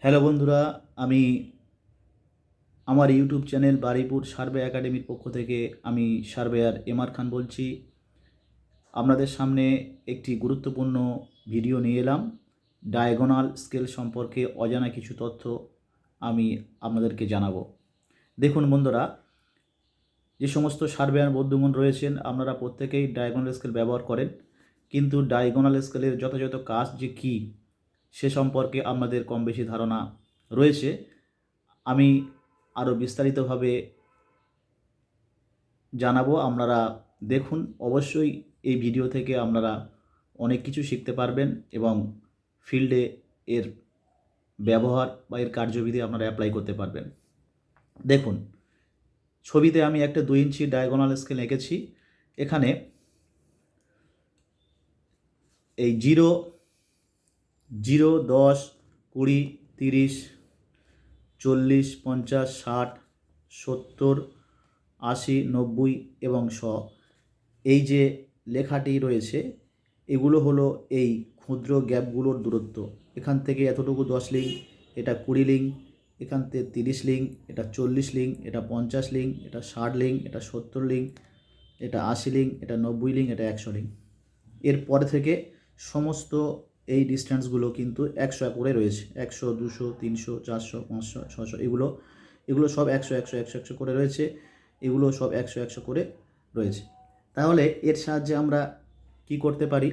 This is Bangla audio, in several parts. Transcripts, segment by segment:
হ্যালো বন্ধুরা, আমি আমার ইউটিউব চ্যানেল বারুইপুর সার্ভে একাডেমির পক্ষ থেকে আমি সার্ভেয়ার এমআর খান বলছি। আপনাদের সামনে একটি গুরুত্বপূর্ণ ভিডিও নিয়ে এলাম। ডায়াগোনাল স্কেল সম্পর্কে অজানা কিছু তথ্য আমি আপনাদেরকে জানাবো। দেখুন বন্ধুরা, যে সমস্ত সার্ভেয়ার বন্ধুগণ রয়েছেন আপনারা প্রত্যেকেই ডায়াগোনাল স্কেল ব্যবহার করেন, কিন্তু ডায়াগোনাল স্কেলের যথাযথ কাজ যে কী সে সম্পর্কে আপনাদের কম বেশি ধারণা রয়েছে। আমি আরও বিস্তারিতভাবে জানাবো, আপনারা দেখুন। অবশ্যই এই ভিডিও থেকে আপনারা অনেক কিছু শিখতে পারবেন এবং ফিল্ডে এর ব্যবহার বা এর কার্যবিধি আপনারা অ্যাপ্লাই করতে পারবেন। দেখুন, ছবিতে আমি একটা 2 ইঞ্চি ডায়াগোনাল স্কেল এঁকেছি। এখানে এই 0, 0, 10, 20, 30, 40, 50, 60, 70, 80, 90 এবং 100 এই যে লেখাটি রয়েছে এগুলো হলো এই ক্ষুদ্র গ্যাপগুলোর দূরত্ব। এখান থেকে এতটুকু 10 লিঙ্ক, এটা 20 লিঙ্ক, এখান থেকে 30 লিঙ্ক, এটা 40 লিঙ্ক, এটা 50 লিঙ্ক, এটা 60 লিঙ্ক, এটা 70 লিঙ্ক, এটা 80 লিঙ্ক, এটা 90 লিঙ্ক, এটা 100 লিঙ্ক। এরপরে থেকে সমস্ত এই ডিস্ট্যান্সগুলো কিন্তু 100 করে রয়েছে। 100, 200, 300, 400, 500, 600 এগুলো সব 100, 100, 100, 100 করে রয়েছে। এগুলো সব 100, 100 করে রয়েছে। তাহলে এর সাহায্যে আমরা কি করতে পারি?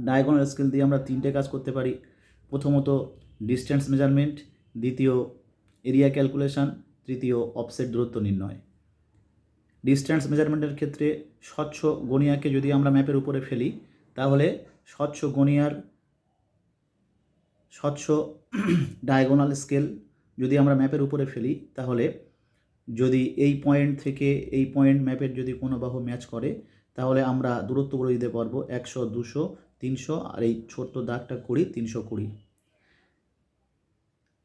ডায়াগোনাল স্কেল দিয়ে আমরা 3টে কাজ করতে পারি। প্রথমত ডিস্ট্যান্স মেজারমেন্ট, দ্বিতীয় এরিয়া ক্যালকুলেশন, তৃতীয় অফসেট দূরত্ব নির্ণয়। ডিস্ট্যান্স মেজারমেন্টের ক্ষেত্রে স্বচ্ছ গনিয়াকে যদি আমরা ম্যাপের উপরে ফেলি, তাহলে স্বচ্ছ ডায়াগোনাল স্কেল যদি আমরা ম্যাপের উপরে ফেলি, তাহলে যদি এই পয়েন্ট থেকে এই পয়েন্ট ম্যাপের যদি কোনো বাহু ম্যাচ করে, তাহলে আমরা দূরত্ব বলে দিতে পারবো 100, 200, 300, আর এই ছোট্ট দাগটা 20, 320।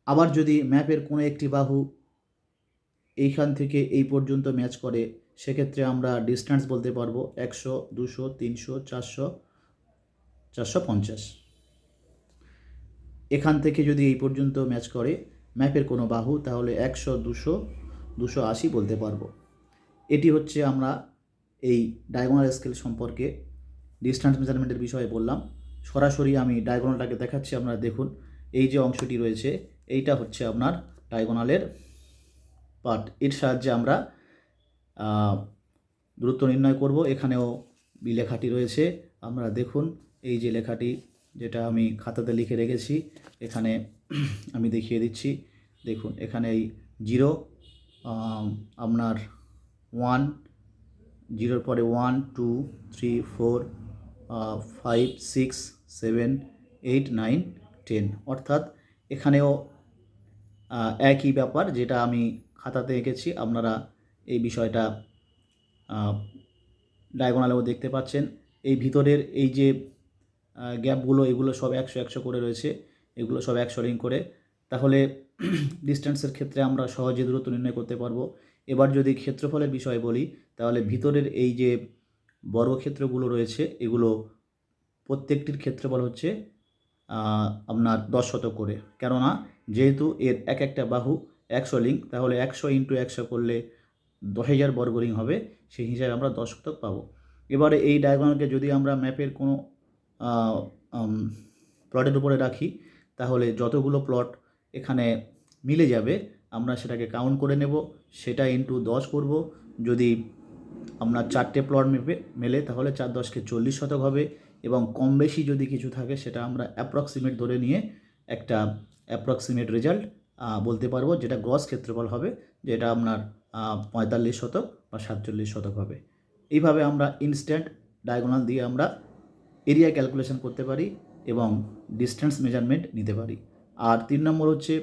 আবার যদি ম্যাপের কোনো একটি বাহু এইখান থেকে এই পর্যন্ত ম্যাচ করে, সেক্ষেত্রে আমরা ডিস্ট্যান্স বলতে পারবো 100, 200, 300, 400, 450। এখান থেকে যদি এই পর্যন্ত ম্যাচ করে ম্যাপের কোনো বাহু, তাহলে 100, 200, 280 বলতে পারবো। এটি হচ্ছে আমরা এই ডায়াগোনাল স্কেল সম্পর্কে ডিস্ট্যান্স মেজারমেন্টের বিষয়ে বললাম। সরাসরি আমি ডায়াগোনালটাকে দেখাচ্ছি, আপনারা দেখুন। এই যে অংশটি রয়েছে এইটা হচ্ছে আপনার ডায়াগোনালের পার্ট। এর সাহায্যে আমরা দূরত্ব নির্ণয় করব। এখানেও লেখাটি রয়েছে, আপনারা দেখুন। এই যে লেখাটি, যেটা আমি খাতাতে লিখে রেখেছি, এখানে আমি দেখিয়ে দিচ্ছি। দেখুন, এখানে এই 0, আপনার 1, 0-র পরে 1, 2, 3, 4, 5, 6, 7, 8, 9, 10। অর্থাৎ এখানেও একই ব্যাপার, যেটা আমি খাতাতে এঁকেছি। আপনারা এই বিষয়টা ডায়াগোনালেও দেখতে পাচ্ছেন। এই ভিতরের এই যে গ্যাপগুলো, এগুলো সব 100, 100 করে রয়েছে। এগুলো সব 100 লিঙ্ক করে। তাহলে ডিস্ট্যান্সের ক্ষেত্রে আমরা সহজে দূরত্ব নির্ণয় করতে পারবো। এবার যদি ক্ষেত্রফলের বিষয়ে বলি, তাহলে ভিতরের এই যে বর্গক্ষেত্রগুলো রয়েছে, এগুলো প্রত্যেকটির ক্ষেত্রফল হচ্ছে আপনার 10 শতক করে। কেননা যেহেতু এর এক একটা বাহু 100 লিঙ্ক, তাহলে 100 × 100 করলে 10,000 বর্গ রিং হবে। সেই হিসাবে আমরা 10 শতক পাবো। এবারে এই ডায়াগোনালকে যদি আমরা ম্যাপের কোনো প্লটের উপরে রাখি, তাহলে যতগুলো প্লট এখানে মিলে যাবে আমরা সেটাকে কাউন্ট করে নেব। সেটা ইন্টু 10 করব। যদি আপনার 4টে প্লট মেলে, তাহলে 4 × 10 = 40 শতক হবে। এবং কম বেশি যদি কিছু থাকে, সেটা আমরা অ্যাপ্রক্সিমেট ধরে নিয়ে একটা অ্যাপ্রক্সিমেট রেজাল্ট বলতে পারবো, যেটা গ্রস ক্ষেত্রফল হবে, যেটা আপনার 45 শতক বা 47 শতক হবে। এইভাবে আমরা ইনস্ট্যান্ট ডায়াগোনাল দিয়ে আমরা এরিয়া ক্যালকুলেশন করতে পারি এবং ডিস্ট্যান্স মেজারমেন্ট নিতে পারি। আর 3 নম্বর হচ্ছে,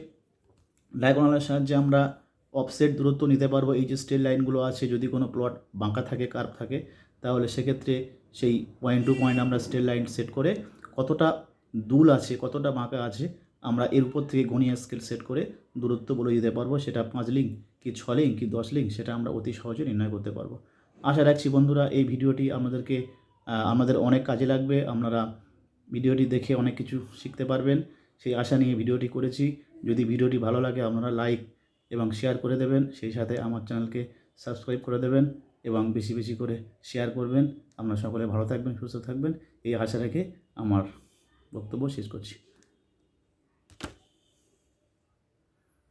ডায়াগোনালের সাহায্যে আমরা অফসেট দূরত্ব নিতে পারবো। এই যে স্ট্রেট লাইনগুলো আছে, যদি কোনো প্লট বাঁকা থাকে, কার্ভ থাকে, তাহলে সেক্ষেত্রে সেই পয়েন্ট টু পয়েন্ট আমরা স্ট্রেট লাইন সেট করে কতটা দুল আছে, কতটা বাঁকা আছে, আমরা এর উপর থেকে গনিয়া স্কেল সেট করে দূরত্ব বলে দিতে পারবো। সেটা 5 লিঙ্ক কি 6 লিঙ্ক কি 10 লিঙ্ক, সেটা আমরা অতি সহজে নির্ণয় করতে পারবো। আশা রাখছি বন্ধুরা, এই ভিডিওটি আমাদের অনেক কাজে লাগবে। আপনারা ভিডিওটি দেখে অনেক কিছু শিখতে পারবেন। সেই আশা নিয়ে ভিডিওটি করেছি। যদি ভিডিওটি ভালো লাগে আপনারা লাইক এবং শেয়ার করে দেবেন, সেই সাথে আমার চ্যানেলকে সাবস্ক্রাইব করে দেবেন এবং বেশি বেশি করে শেয়ার করবেন। আপনারা সকলে ভালো থাকবেন, সুস্থ থাকবেন, এই আশা রেখে আমার বক্তব্য শেষ করছি।